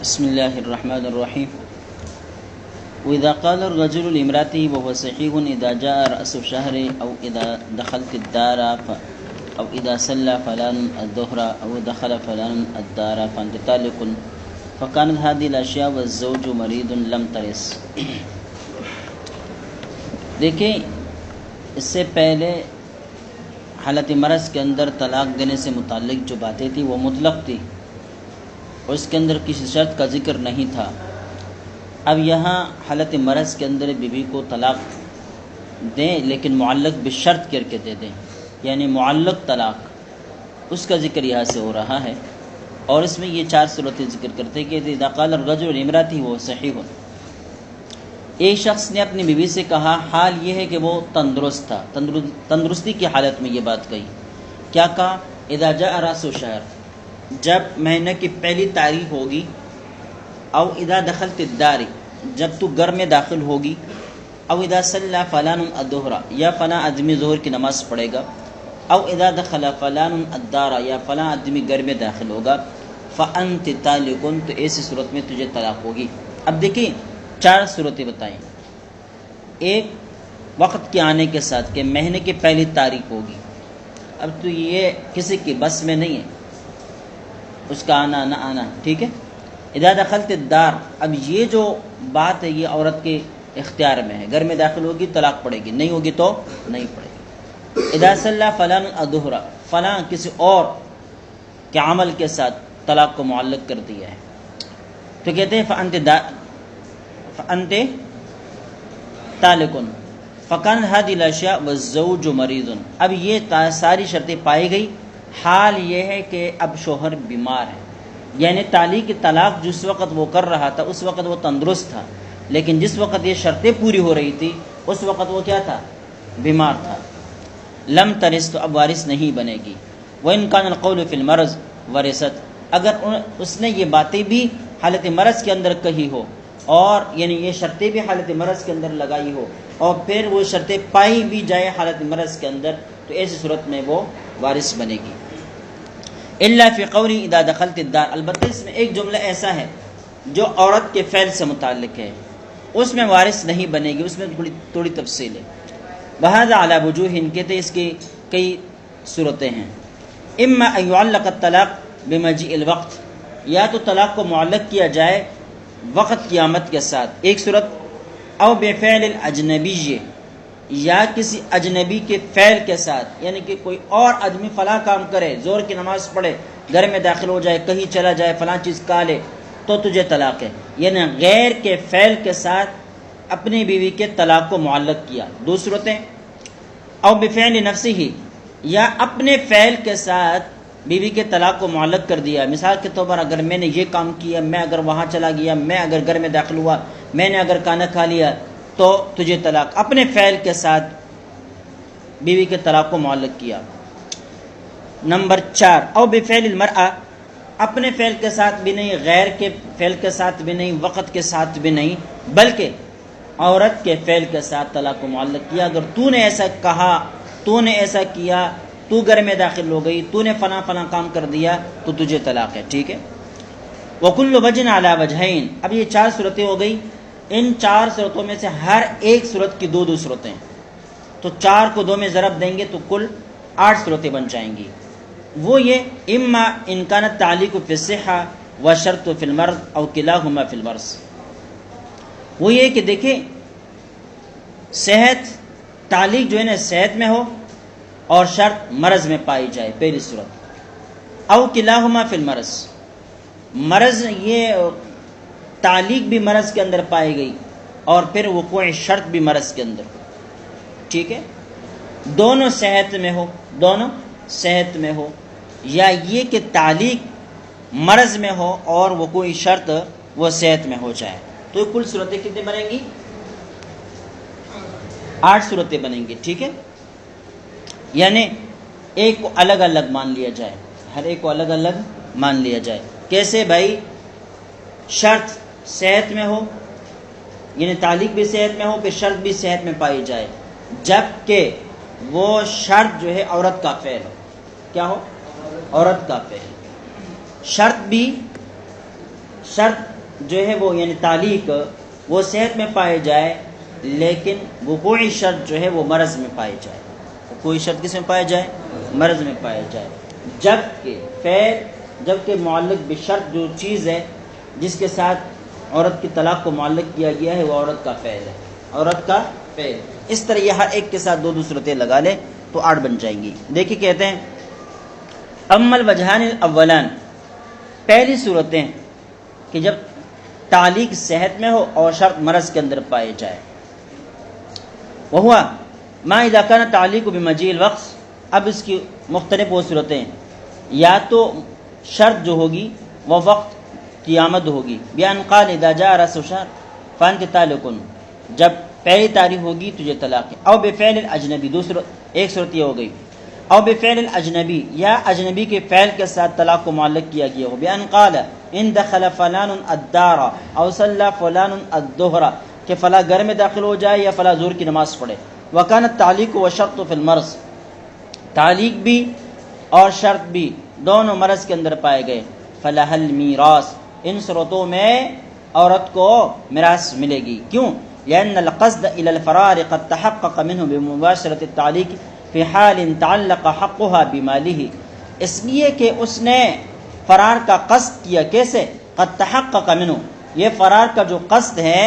بسم الله الرحمن الرحيم. وإذا قال الرجل لامرأته وهو صحيح إذا جاء رأس الشهر أو إذا دخلت الدار أو إذا صلى فلان الظهر أو دخل فلان الدار فأنت طالق فكانت هذه الأشياء والزوج مريض لم ترث. دیکھیں اس سے پہلے حالت مرض کے اندر طلاق دینے سے متعلق جو باتیں تھیں وہ مطلق تھی اور اس کے اندر کسی شرط کا ذکر نہیں تھا. اب یہاں حالت مرض کے اندر بیوی کو طلاق دیں لیکن معلق بشرط کر کے دے دیں، یعنی معلق طلاق، اس کا ذکر یہاں سے ہو رہا ہے. اور اس میں یہ 4 صورتیں ذکر کرتے کہ اذا قال الرجل لامرأته وهو صحيح، ایک شخص نے اپنی بیوی سے کہا، حال یہ ہے کہ وہ تندرست تھا، تندرستی کی حالت میں یہ بات کہی. کیا کہا؟ اذا جاء رأس الشهر، جب مہینہ کی پہلی تاریخ ہوگی، او اذا دخلت الدار، جب تو گھر میں داخل ہوگی، او اذا صلى فلان الظهر، یا فلاں آدمی ظہر کی نماز پڑھے گا، او اذا دخل فلان الدار، یا فلاں آدمی گھر میں داخل ہوگا، فانت طالق، تو ایسی صورت میں تجھے طلاق ہوگی. اب دیکھیں 4 صورتیں بتائیں. ایک وقت کے آنے کے ساتھ کہ مہینے کی پہلی تاریخ ہوگی. اب تو یہ کسی کی بس میں نہیں ہے اس کا آنا نہ آنا، ٹھیک ہے. اذا دخلت الدار، اب یہ جو بات ہے یہ عورت کے اختیار میں ہے، گھر میں داخل ہوگی طلاق پڑے گی، نہیں ہوگی تو نہیں پڑے گی. اذا صلى فلان الظهر، فلاں کسی اور کے عمل کے ساتھ طلاق کو معلق کر دیا ہے تو کہتے ہیں فانت طالق فکان هذه الاشیاء والزوج مريض. اب یہ ساری شرطیں پائی گئی، حال یہ ہے کہ اب شوہر بیمار ہے. یعنی طلاق جس وقت وہ کر رہا تھا اس وقت وہ تندرست تھا، لیکن جس وقت یہ شرطیں پوری ہو رہی تھی اس وقت وہ کیا تھا؟ بیمار تھا. لم ترث، تو اب وارث نہیں بنے گی. وان کان القول فی المرض ورثت، اگر اس نے یہ باتیں بھی حالت مرض کے اندر کہی ہو اور یعنی یہ شرطیں بھی حالت مرض کے اندر لگائی ہو اور پھر وہ شرطیں پائی بھی جائے حالت مرض کے اندر، تو ایسی صورت میں وہ وارث بنے گی. الا فی قولی اذا دخلت الدار، البتہ اس میں ایک جملہ ایسا ہے جو عورت کے فعل سے متعلق ہے، اس میں وارث نہیں بنے گی، اس میں تھوڑی تفصیل ہے. وہذا علی وجوہ، کہتے ہیں اس کی کئی صورتیں ہیں. اما ان يعلق الطلاق بمجیء الوقت، یا تو طلاق کو معلق کیا جائے وقت کی آمد کے ساتھ، ایک صورت. او بفعل الاجنبی، یا کسی اجنبی کے فعل کے ساتھ، یعنی کہ کوئی اور آدمی فلاں کام کرے، زور کی نماز پڑھے، گھر میں داخل ہو جائے، کہیں چلا جائے، فلاں چیز کھا لے، تو تجھے طلاق ہے. یعنی غیر کے فعل کے ساتھ اپنی بیوی کے طلاق کو معلق کیا. دو صورتیں. او بفعل نفسہ، یا اپنے فعل کے ساتھ بیوی کے طلاق کو معلق کر دیا. مثال کے طور پر اگر میں نے یہ کام کیا، میں اگر وہاں چلا گیا، میں اگر گھر میں داخل ہوا، میں نے اگر کھانا کھا لیا تو تجھے طلاق. اپنے فعل کے ساتھ بیوی کے طلاق کو معلق کیا. نمبر 4. او بفعل المرأة، اپنے فعل کے ساتھ بھی نہیں، غیر کے فعل کے ساتھ بھی نہیں، وقت کے ساتھ بھی نہیں، بلکہ عورت کے فعل کے ساتھ طلاق کو معلق کیا. اگر تو نے ایسا کہا، تو نے ایسا کیا، تو گھر میں داخل ہو گئی، تو نے فلاں فلاں کام کر دیا، تو تجھے طلاق ہے، ٹھیک ہے. وَكُلُّ وَجْهٍ عَلَى وَجْهَيْنِ، اب یہ 4 صورتیں ہو گئی. ان 4 صورتوں میں سے ہر ایک صورت کی 2 صورتیں، تو 4 کو 2 میں ضرب دیں گے تو کل 8 صورتیں بن جائیں گی. وہ یہ اما ان كانت تعلیق فی الصحہ وشرط فی المرض او کلاہما فی المرض. وہ یہ کہ دیکھیں صحت، تعلیق جو ہے نا صحت میں ہو اور شرط مرض میں پائی جائے، پہلی صورت. او کلاہما فی المرض، مرض یہ تعلیق بھی مرض کے اندر پائی گئی اور پھر وقوع شرط بھی مرض کے اندر، ٹھیک ہے. دونوں صحت میں ہو، دونوں صحت میں ہو، یا یہ کہ تعلیق مرض میں ہو اور وقوع شرط وہ صحت میں ہو جائے. تو کل صورتیں کتنی بنیں گی؟ 8 صورتیں بنیں گی، ٹھیک ہے. یعنی ایک کو الگ الگ مان لیا جائے، ہر ایک کو الگ الگ مان لیا جائے. کیسے بھائی؟ شرط صحت میں ہو، یعنی تعلیق بھی صحت میں ہو، پھر شرط بھی صحت میں پائی جائے، جبکہ وہ شرط جو ہے عورت کا فعل ہو. کیا ہو؟ عورت کا فعل. شرط جو ہے وہ یعنی تعلیق وہ صحت میں پائے جائے، لیکن وقوعی شرط جو ہے وہ مرض میں پائے جائے، وقوعی شرط کس میں پائے جائے؟ مرض میں پائے جائے، جبکہ معلق بشرط جو چیز ہے جس کے ساتھ عورت کی طلاق کو معلق کیا گیا ہے وہ عورت کا فعل ہے، عورت کا فعل۔ اس طرح یہ ہر ایک کے ساتھ دو صورتیں لگا لیں تو 8 بن جائیں گی۔ دیکھیے کہتے ہیں اما الوجہان الاولان، پہلی صورتیں کہ جب تعلیق صحت میں ہو اور شرط مرض کے اندر پائے جائے، وہوا ما اذا کان تعلیق بمجیء الوقت، اب اس کی مختلف وہ صورتیں ہیں، یا تو شرط جو ہوگی وہ وقت کی آمد ہوگی، بیان قال اذا جاء راس الشهر فانت طالق، جب پہلی تاریخ ہوگی تجھے طلاق ہے، او بفعل الاجنبی، ایک صورت یہ ہو گئی، او بفعل الاجنبی، یا اجنبی کے فعل کے ساتھ طلاق کو معلق کیا گیا ہو، بیان قال ان دخل فلان الدار او صلى فلان الظهر، کہ فلاں گھر میں داخل ہو جائے یا فلاں ظہر کی نماز پڑھے، وکان التعلیق والشرط فی المرض، تعلیق بھی اور شرط بھی دونوں مرض کے اندر پائے گئے، فلح المیراث، ان صورتوں میں عورت کو میراث ملے گی، کیوں؟ لأن القصد إلى الفرار قد تحقق منه بمباشرة التعلیق في حال تعلق حقها بماله، اس لیے کہ اس نے فرار کا قصد کیا، کیسے؟ قد تحقق منه، یہ فرار کا جو قصد ہے،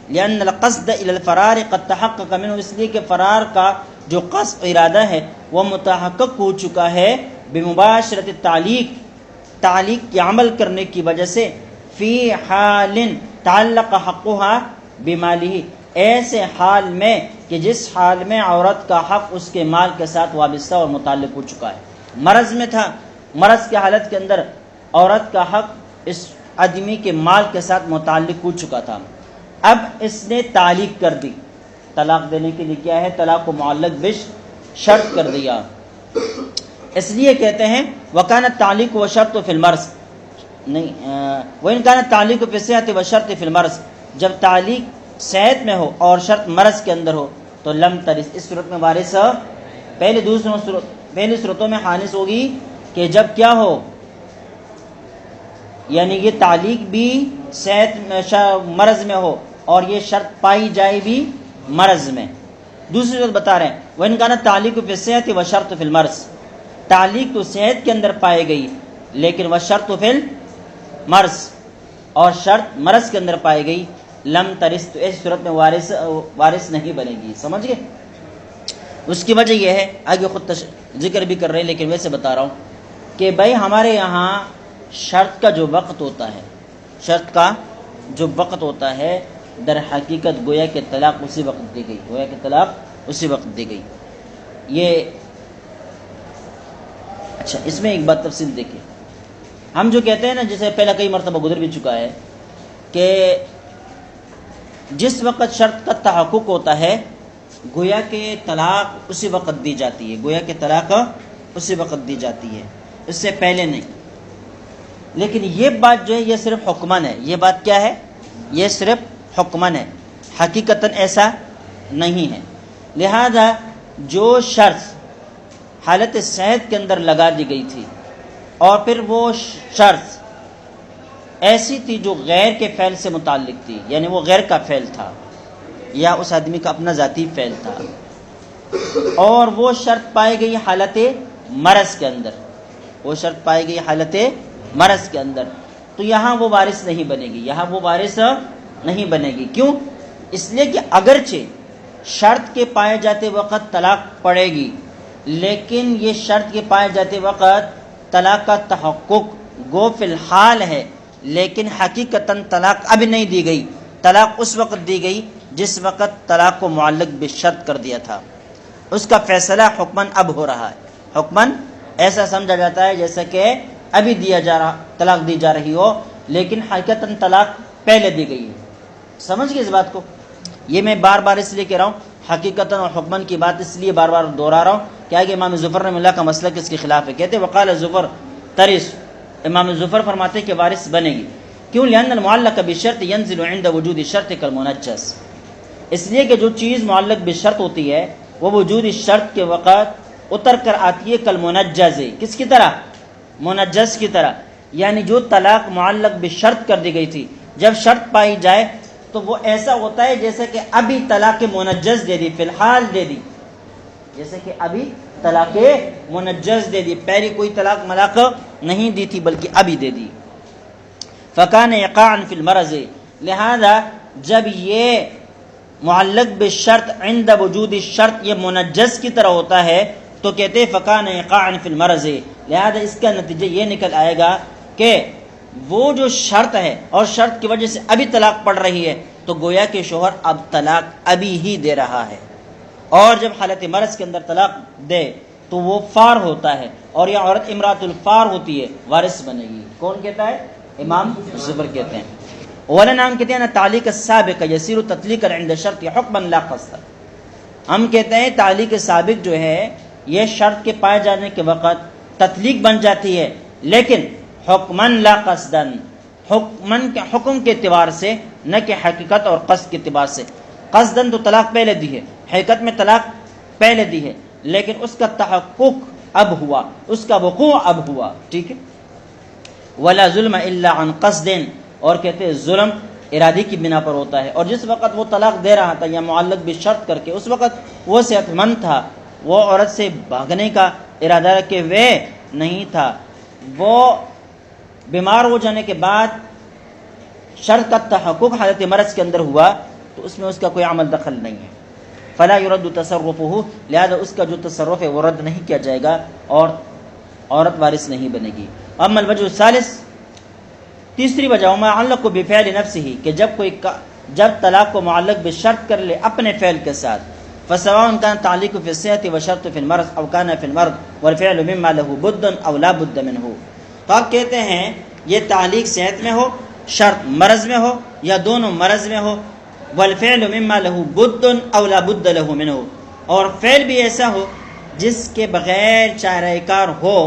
لأن القصد إلى الفرار قد تحقق منه، اس لیے کہ فرار کا جو قصد ارادہ ہے وہ متحقق ہو چکا ہے بمباشرت التعلیق، تعلیق کی عمل کرنے کی وجہ سے، فی حال تعلق حقها بمالہ، ایسے حال میں کہ جس حال میں عورت کا حق اس کے مال کے ساتھ وابستہ اور متعلق ہو چکا ہے، مرض میں تھا، مرض کی حالت کے اندر عورت کا حق اس آدمی کے مال کے ساتھ متعلق ہو چکا تھا، اب اس نے تعلیق کر دی، طلاق دینے کے لیے کیا ہے؟ طلاق کو معلق بش شرط کر دیا، اس لیے کہتے ہیں وکان التعلیق والشرط فی المرض، نہیں وان کان التعلیق فی الصحۃ والشرط فی المرض، جب تعلیق صحت میں ہو اور شرط مرض کے اندر ہو تو لم ترث، اس صورت میں وارث پہلی صورتوں میں حانث ہوگی کہ جب کیا ہو، یعنی یہ تعلیق بھی صحت میں مرض میں ہو اور یہ شرط پائی جائے بھی مرض میں۔ دوسری صورت بتا رہے ہیں وَإِنْ كَانَ التَّعْلِيقُ فِي الصِّحَّةِ وَالشَّرْطُ فِي الْمَرْضِ، تعلیق تو صحت کے اندر پائے گئی لیکن وَالشَّرْطُ فِي الْمَرْضِ، اور شرط مرض کے اندر پائے گئی، لم ترث، تو اس صورت میں وارث نہیں بنے گی، سمجھ گئے؟ اس کی وجہ یہ ہے، آگے خود ذکر بھی کر رہے ہیں لیکن ویسے بتا رہا ہوں کہ بھائی ہمارے یہاں شرط کا جو وقت ہوتا ہے، شرط کا جو وقت ہوتا ہے در حقیقت گویا کہ طلاق اسی وقت دی گئی، گویا کہ طلاق اسی وقت دی گئی۔ یہ اچھا، اس میں ایک بات تفصیل دیکھیں، ہم جو کہتے ہیں نا، جسے پہلا کئی مرتبہ گزر بھی چکا ہے کہ جس وقت شرط کا تحقق ہوتا ہے گویا کہ طلاق اسی وقت دی جاتی ہے، گویا کہ طلاق اسی وقت دی جاتی ہے، اس سے پہلے نہیں۔ لیکن یہ بات جو ہے یہ صرف حکمن ہے، یہ بات کیا ہے؟ یہ صرف حکمن ہے، حقیقتاً ایسا نہیں ہے۔ لہذا جو شرط حالت صحت کے اندر لگا دی گئی تھی اور پھر وہ شرط ایسی تھی جو غیر کے فعل سے متعلق تھی، یعنی وہ غیر کا فعل تھا یا اس آدمی کا اپنا ذاتی فعل تھا، اور وہ شرط پائی گئی حالت مرض کے اندر، وہ شرط پائی گئی حالت مرض کے اندر، تو یہاں وہ وارث نہیں بنے گی، یہاں وہ وارث نہیں بنے گی۔ کیوں؟ اس لیے کہ اگرچہ شرط کے پائے جاتے وقت طلاق پڑے گی، لیکن یہ شرط کے پائے جاتے وقت طلاق کا تحقق گو فی الحال ہے، لیکن حقیقتاً طلاق اب نہیں دی گئی، طلاق اس وقت دی گئی جس وقت طلاق کو معلق بشرط کر دیا تھا، اس کا فیصلہ حکماً اب ہو رہا ہے۔ حکماً ایسا سمجھا جاتا ہے جیسا کہ ابھی طلاق دی جا رہی ہو، لیکن حقیقتاً طلاق پہلے دی گئی ہے، سمجھ گئے اس بات کو؟ یہ میں بار بار اس لیے کہہ رہا ہوں، حقیقتاً اور حکماً کی بات اس لیے بار بار دہرا رہا ہوں کہ آگے امام ظفر رحمہ اللہ کا مسلک اس کے خلاف ہے، کہتے وقال ظفر ترث، امام ظفر فرماتے کہ وارث بنے گی، کیوں؟ لأن المعلق بشرط ينزل عند وجود الشرط كالمنجس، اس لیے کہ جو چیز معلق بشرط ہوتی ہے وہ وجود شرط کے وقت اتر کر آتی ہے، کالمنجز، کس کی طرح؟ منجس کی طرح، یعنی جو طلاق معلق بشرط کر دی گئی تھی، جب شرط پائی جائے تو وہ ایسا ہوتا ہے جیسے کہ ابھی طلاق منجز دے دی، فی الحال دے دی، جیسے کہ ابھی طلاق منجز دے دی، پہلے کوئی طلاق ملاق نہیں دی تھی بلکہ ابھی دے دی۔ فکان یقعا فی المرض، لہذا جب یہ معلق بالشرط عند وجود الشرط یہ منجز کی طرح ہوتا ہے تو کہتے ہیں فکان یقعا فی المرض، لہذا اس کا نتیجہ یہ نکل آئے گا کہ وہ جو شرط ہے اور شرط کی وجہ سے ابھی طلاق پڑ رہی ہے تو گویا کہ شوہر اب طلاق ابھی ہی دے رہا ہے، اور جب حالت مرض کے اندر طلاق دے تو وہ فار ہوتا ہے، اور یہ عورت امرات الفار ہوتی ہے، وارث بنے گی۔ کون کہتا ہے؟ امام زبر کہتے ہیں۔ اولا نام کہتے ہیں نا تعلیق السابق یسیر تطلیقا عند شرط حکما لا قصدا، ہم کہتے ہیں تعلیق سابق جو ہے یہ شرط کے پائے جانے کے وقت تطلیق بن جاتی ہے، لیکن حکمن لا قصدن، حکمن کے حکم کے اعتبار سے، نہ کہ حقیقت اور قصد کے اعتبار سے۔ قصدن تو طلاق پہلے دی ہے، حقیقت میں طلاق پہلے دی ہے، لیکن اس کا تحقق اب ہوا، اس کا وقوع اب ہوا، ٹھیک ہے۔ ولا ظلم الا عن قصد، اور کہتے ہیں ظلم ارادے کی بنا پر ہوتا ہے، اور جس وقت وہ طلاق دے رہا تھا یا معلق بشرط کر کے، اس وقت وہ صحت مند تھا، وہ عورت سے بھاگنے کا ارادہ رکھے ہوئے نہیں تھا، وہ بیمار ہو جانے کے بعد شرط کا تحقق حالت مرض کے اندر ہوا تو اس میں اس کا کوئی عمل دخل نہیں ہے۔ فلا يرد تصرفه، لہذا اس کا جو تصرف ہے وہ رد نہیں کیا جائے گا اور عورت وارث نہیں بنے گی۔ اما الوجہ الثالث، تیسری وجہ وما علق بفعل نفسه، کہ جب طلاق کو معلق بشرط کر لے اپنے فعل کے ساتھ، فسواء كان تعلیق فی الصحة وشرط فی المرض او كان فی المرض والفعل مما له بد او لا بد منه، تو آپ کہتے ہیں یہ تعلیق صحت میں ہو، شرط مرض میں ہو، یا دونوں مرض میں ہو، والفعل مما له بد او لا بد له منه، اور فعل بھی ایسا ہو جس کے بغیر چارہ کار ہو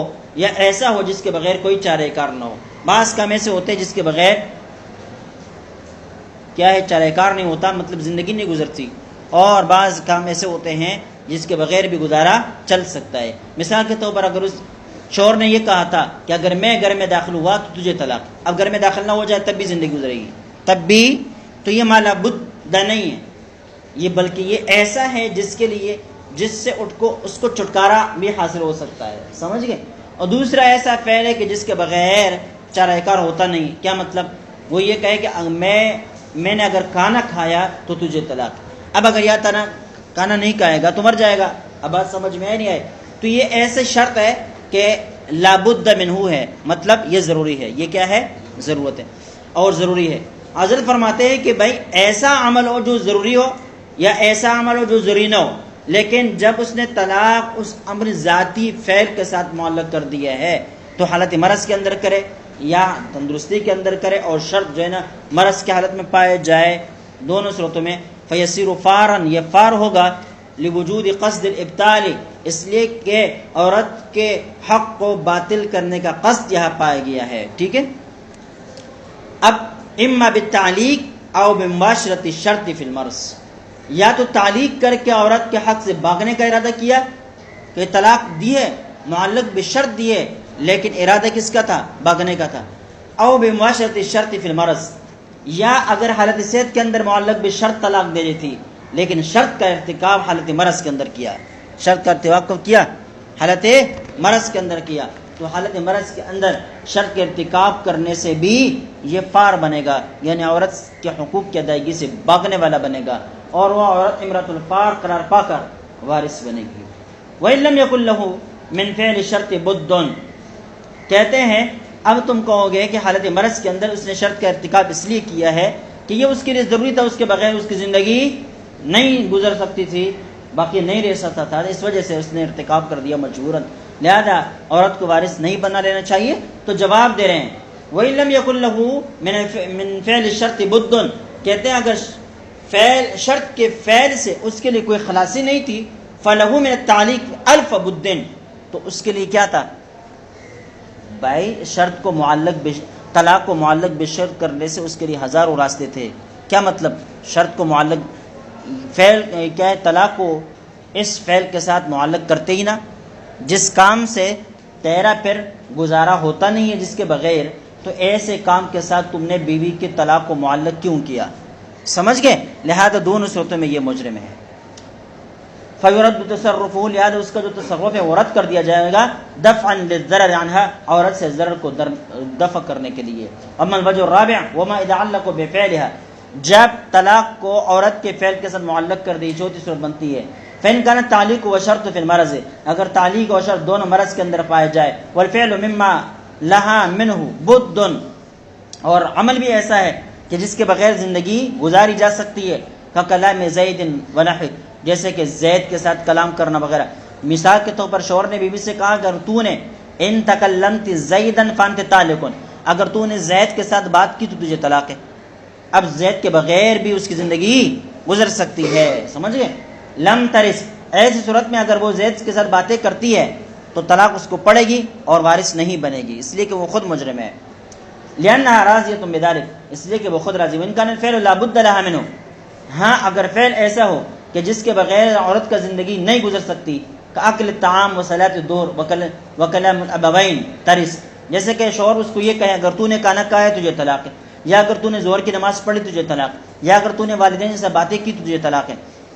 یا ایسا ہو جس کے بغیر کوئی چارہ کار نہ ہو۔ بعض کام ایسے ہوتے ہیں جس کے بغیر کیا ہے چارہ کار نہیں ہوتا، مطلب زندگی نہیں گزرتی، اور بعض کام ایسے ہوتے ہیں جس کے بغیر بھی گزارا چل سکتا ہے۔ مثال کے طور پر اگر اس شوہر نے یہ کہا تھا کہ اگر میں گھر میں داخل ہوا تو تجھے طلاق، اب گھر میں داخل نہ ہو جائے تب بھی زندگی گزرے گی، تب بھی، تو یہ مالا بدھ نہیں ہے، یہ بلکہ یہ ایسا ہے جس کے لیے جس سے اس کو چھٹکارا بھی حاصل ہو سکتا ہے، سمجھ گئے۔ اور دوسرا ایسا فعل ہے کہ جس کے بغیر چارہ کار ہوتا نہیں، کیا مطلب؟ وہ یہ کہے کہ میں نے اگر کھانا کھایا تو تجھے طلاق، اب اگر یا کھانا نہیں کھائے گا تو مر جائے گا، اب بات سمجھ میں نہیں آئے، تو یہ ایسے شرط ہے کہ لابد منہ ہے، مطلب یہ ضروری ہے، یہ کیا ہے؟ ضرورت ہے اور ضروری ہے۔ حضرت فرماتے ہیں کہ بھائی ایسا عمل ہو جو ضروری ہو یا ایسا عمل ہو جو ضروری نہ ہو، لیکن جب اس نے طلاق اس امر ذاتی فعل کے ساتھ معلق کر دیا ہے تو حالت مرض کے اندر کرے یا تندرستی کے اندر کرے، اور شرط جو ہے نا مرض کی حالت میں پائے جائے، دونوں صورتوں میں فیسیر فارن، یہ فار ہوگا لوجود قصد الابطال، اس لیے کہ عورت کے حق کو باطل کرنے کا قصد یہاں پایا گیا ہے، ٹھیک ہے۔ اب اما بالتعلیق او بمباشرت الشرط فی المرض، یا تو تعلیق کر کے عورت کے حق سے بھاگنے کا ارادہ کیا کہ طلاق دی ہے، معلق بشرط دی ہے، لیکن ارادہ کس کا تھا؟ بھاگنے کا تھا۔ او بمباشرت الشرط فی المرض، یا اگر حالت صحت کے اندر معلق بشرط طلاق دے دی تھی لیکن شرط کا ارتکاب حالت مرض کے اندر کیا، شرط کا ارتکاب کب کیا؟ حالت مرض کے اندر کیا، تو حالت مرض کے اندر شرط کے ارتکاب کرنے سے بھی یہ فار بنے گا، یعنی عورت کے حقوق کی ادائیگی سے بھاگنے والا بنے گا، اور وہ عورت امرۃ الفار قرار پا کر وارث بنے گی۔ وَإِن لَمْ يَكُنْ لَهُ مِنْ فِعْلِ الشَّرْطِ بُدٌّ، کہتے ہیں اب تم کہو گے کہ حالت مرض کے اندر اس نے شرط کا ارتکاب اس لیے کیا ہے کہ یہ اس کے لیے ضروری تھا، اس کے بغیر اس کی زندگی نہیں گزر سکتی تھی، باقی نہیں رہ سکتا تھا، اس وجہ سے اس نے ارتکاب کر دیا مجبوراً، لہذا عورت کو وارث نہیں بنا لینا چاہیے۔ تو جواب دے رہے ہیں وَإِن لَمْ يَكُنْ لَهُ مِنْ فِعْلِ الشَّرْطِ بُدٌّ، کہتے ہیں اگر شرط کے فعل سے اس کے لیے کوئی خلاصی نہیں تھی، فَلَهُ مِنَ التَّعْلِيقِ أَلْفَ بُدٍّ، تو اس کے لیے کیا تھا بھائی؟ شرط کو طلاق کو معلق بشرط کرنے سے اس کے لیے ہزاروں راستے تھے۔ کیا مطلب؟ شرط کو معلق فعل کیا ہے؟ طلاق کو اس فعل کے ساتھ معلق کرتے ہی نا، جس کام سے تیرا پھر گزارا ہوتا نہیں ہے، جس کے بغیر تو ایسے کام کے ساتھ تم نے بیوی کے طلاق کو معلق کیوں کیا؟ سمجھ گئے؟ لہذا دونوں صورتوں میں یہ مجرم ہے۔ فیرد تصرفہ، لہذا اس کا جو تصرف ہے وہ رد کر دیا جائے گا، دفعا للضرر عنہا، عورت سے ضرر کو دفع کرنے کے لیے۔ اما الوجہ الرابع وما اذا علق بفعلها، جب طلاق کو عورت کے فعل کے ساتھ معلق کر دی، چوتھی صورت بنتی ہے۔ فإن كان التعليق وشرط في المرض، اگر تعلیق اور شرط دونوں مرض کے اندر پائے جائے، والفعل مما لها منه بد، اور عمل بھی ایسا ہے کہ جس کے بغیر زندگی گزاری جا سکتی ہے، کلام زید ونحو، جیسے کہ زید کے ساتھ کلام کرنا وغیرہ۔ مثال کے طور پر شوہر نے بیوی سے کہا اگر تو نے ان تکلمت زیدا فانت طالق، اگر تو نے زید کے ساتھ بات کی تو تجھے طلاق ہے۔ اب زید کے بغیر بھی اس کی زندگی گزر سکتی ہے، سمجھ گئے؟ لم ترث، ایسی صورت میں اگر وہ زید کے ساتھ باتیں کرتی ہے تو طلاق اس کو پڑے گی اور وارث نہیں بنے گی، اس لیے کہ وہ خود مجرم ہے۔ لأنها راضیۃ بذلک، اس لیے کہ وہ خود راضی۔ وإن كان الفعل لا بد لها منه، ہاں اگر فعل ایسا ہو کہ جس کے بغیر عورت کا زندگی نہیں گزر سکتی، کأکل الطعام وصلاة الظہر وکلام الابوین ترث، جیسے کہ شوہر اس کو یہ کہے اگر تو نے کھانا کھایا تجھے طلاق ہے، یا اگر تو نے ظہر کی نماز پڑھی تجھے طلاق، یا اگر تو نے والدین سے باتیں کی تجھے طلاق ہے۔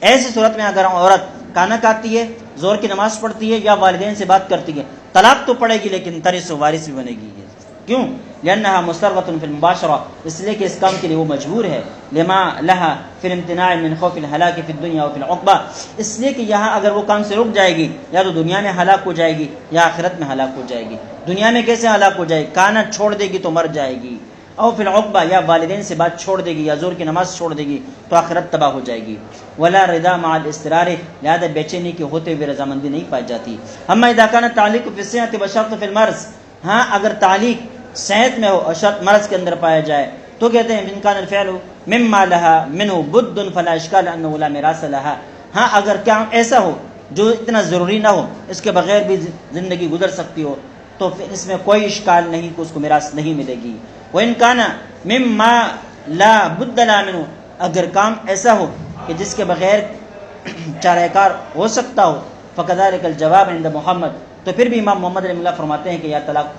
ایسی صورت میں اگر عورت کھانا کھاتی ہے، ظہر کی نماز پڑھتی ہے یا والدین سے بات کرتی ہے، طلاق تو پڑے گی لیکن ترث و وارث بھی بنے گی۔ کیوں؟ لأنها مسترغة في المباشرة، اس لیے کہ اس کام کے لیے وہ مجبور ہے۔ لما لها في الامتناع من خوف الهلاك في الدنيا وفي العقبة، اس لیے کہ یہاں اگر وہ کام سے رک جائے گی یا تو دنیا میں ہلاک ہو جائے گی یا آخرت میں ہلاک ہو جائے گی۔ دنیا میں کیسے ہلاک ہو جائے گی؟ کھانا چھوڑ دے گی تو مر جائے گی، اور فی العقبہ یا والدین سے بات چھوڑ دے گی یا ظہر کی نماز چھوڑ دے گی تو آخرت تباہ ہو جائے گی۔ ولا رضا مع الاضطرار، لہذا بے چینی کے ہوتے ہوئے رضامندی نہیں پائی جاتی۔ اما اذا كان التعليق في الصحة وشرط في المرض، ہاں اگر تعلیق صحت میں ہو اور شرط مرض کے اندر پایا جائے تو کہتے ہیں ان كان الفعل مما لها منه بد فلا اشكال انه لا میراث لها، ہاں اگر کام ایسا ہو جو اتنا ضروری نہ ہو، اس کے بغیر بھی زندگی گزر سکتی ہو، تو پھر اس میں کوئی اشکال نہیں کہ اس کو میراث نہیں ملے گی۔ وإن كان مما لا بد لا منه، اگر کام ایسا ہو کہ جس کے بغیر چارہ کار ہو سکتا ہو، فكذلك الجواب عند محمد، تو پھر بھی امام محمد رحمہ اللہ فرماتے ہیں کہ یا طلاق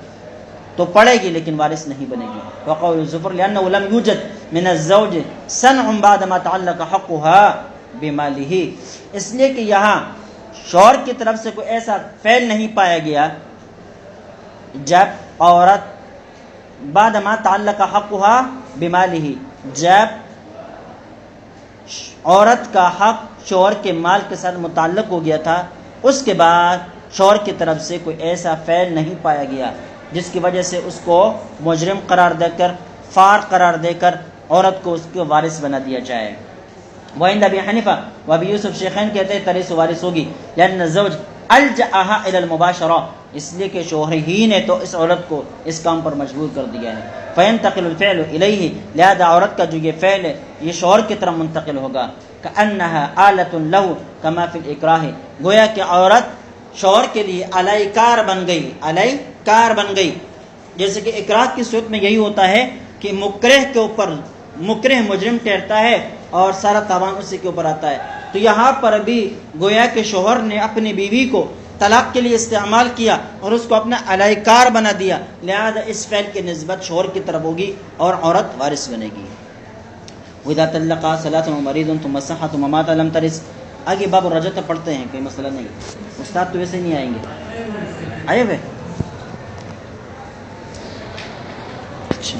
تو پڑے گی لیکن وارث نہیں بنے گی۔ وقول الزفر لأنه لم يوجد من الزوج صنع بعد ما تعلق حقها بماله، اس لیے کہ یہاں شوہر کی طرف سے کوئی ایسا فعل نہیں پایا گیا جب عورت بعد ما تعلق حقها بماله، جب عورت کا حق شوہر کے مال کے ساتھ متعلق ہو گیا تھا، اس کے بعد شوہر کی طرف سے کوئی ایسا فعل نہیں پایا گیا جس کی وجہ سے اس کو مجرم قرار دے کر، فار قرار دے کر عورت کو اس کے وارث بنا دیا جائے۔ وعند ابی حنیفہ و ابی یوسف شیخین کہتے ہیں ترث وارث ہوگی، لأن الزوج الجأها الى المباشرہ، اس لیے کہ شوہر ہی نے تو اس عورت کو اس کام پر مجبور کر دیا ہے۔ فینتقل الفعل الیہ، لہذا عورت کا جو یہ فعل ہے یہ شوہر کی طرف منتقل ہوگا۔ کأنها آلۃ له کما فی الاکراہ، گویا کہ عورت شوہر کے لیے علیہ کار بن گئی، علیہ کار بن گئی، جیسے کہ اکراہ کی صورت میں یہی ہوتا ہے کہ مکرہ کے اوپر مکرہ مجرم ٹھہرتا ہے اور سارا تاوان اسی کے اوپر آتا ہے۔ تو یہاں پر بھی گویا کہ شوہر نے اپنی بیوی کو طلاق کے لیے استعمال کیا اور اس کو اپنا علیہ کار بنا دیا، لہذا اس فعل کی نسبت شوہر کی طرف ہوگی اور عورت وارث بنے گی۔ وَإِذَا طَلَّقَ ثَلَاثٌ وَمَرِيضٌ ثُمَّ صَحَّ ثُمَّ مَاتَ لَمْ تَرِث، آگے باب الرجعہ پڑھتے ہیں، کوئی مسئلہ نہیں، استاد تو ویسے نہیں آئیں گے، آئے ہوئے اچھا۔